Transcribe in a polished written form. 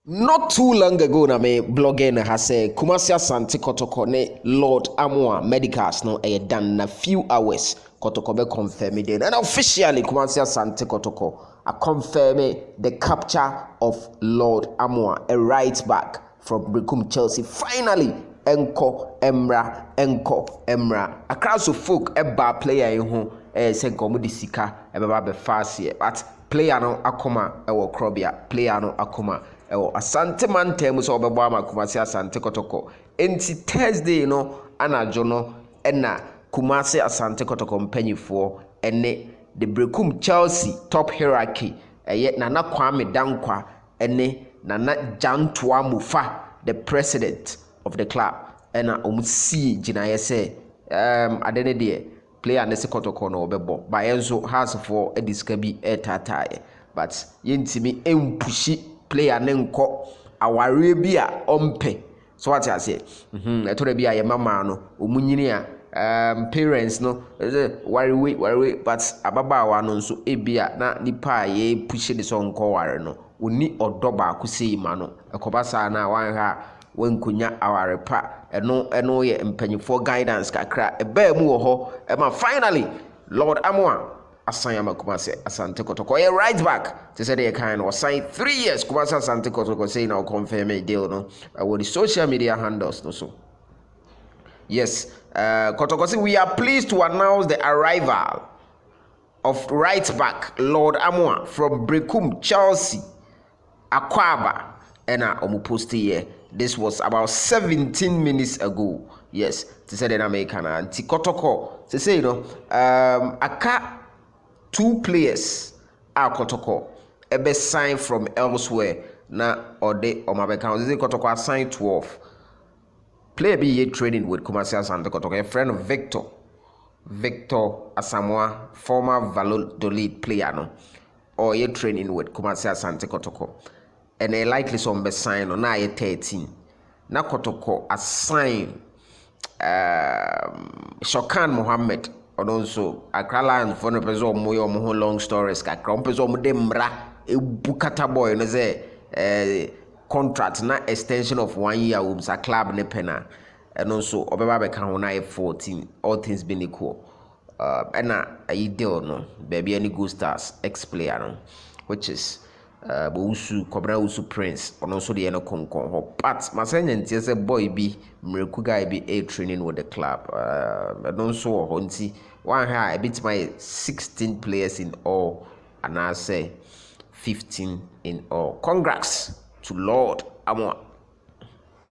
Not too long ago, na me blogging has said Kumasi Asante Kotoko ne Lord Amoah medicals no done in a few hours. Kotoko be confirm it and officially Kumasi Asante Kotoko I confirm the capture of Lord Amoah, a right back from Berekum Chelsea. Finally, Enko Emra. Across the folk eba player in who say komo di sika eba be fast here, but player no akoma ewo Krobia, player no akoma ewo Asante man tem so obebo ama Kumasi Asante Kotoko. Enti Thursday no anajo no ena Kumasi Asante Kotoko mpanyifo ene the Berekum Chelsea top hierarchy Nana Kwame Dankwa ene Nana Jantua Mufa, the president of the club, and see Jinaye say adene de player nese Kotoko no obebo ba enso has for a diskabi tataye but yentimi empushi player ne nko aware bi a ompe so what I say eto bi a ye mama no omunyini a parents no worry but ababaawa no nso ebia na nipa ye push the song nko ware no oni odo ba akuse ma no ekoba sa na wan ha wankunya aware pa eno ye mpanyifo guidance kakra eba mu wo ho ema finally Lord Amoah asanya Kumasi Asante Kotoko a right back to say they kind was signed 3 years. Kumasi Asante Kotoko say now confirm a deal no with the social media handles no so yes Kotoko say we are pleased to announce the arrival of right back Lord Amoah from Berekum Chelsea Akwaba and post here. This was about 17 minutes ago. Yes, to say the American and Kotoko to say aka 2 players are Kotoko ebe signed from elsewhere na ode o mabeka this Kotoko assigned 12 player be ye training with Kumasi Asante Kotoko, a friend of Victor Asamoah, former Valladolid player no or ye training with Kumasi Asante Kotoko and a likely some be sign on na 13 na Kotoko assign Shokan Mohammed and also Accra Lions for no person moyo mo long stories kakra person mo de mra e bukata boy no say contract na extension of 1 year with a club ne pena and also obeba be kan na 14 all things being equal and a deal no baby any good stars ex player no which is Bousu Cobra Usu Prince and also the Enokonkon. But Masanya is a boy be Miracle guy be a training with the club. I don't so Honti one high a bit my 16 players in all, and I say 15 in all. Congrats to Lord Amoah.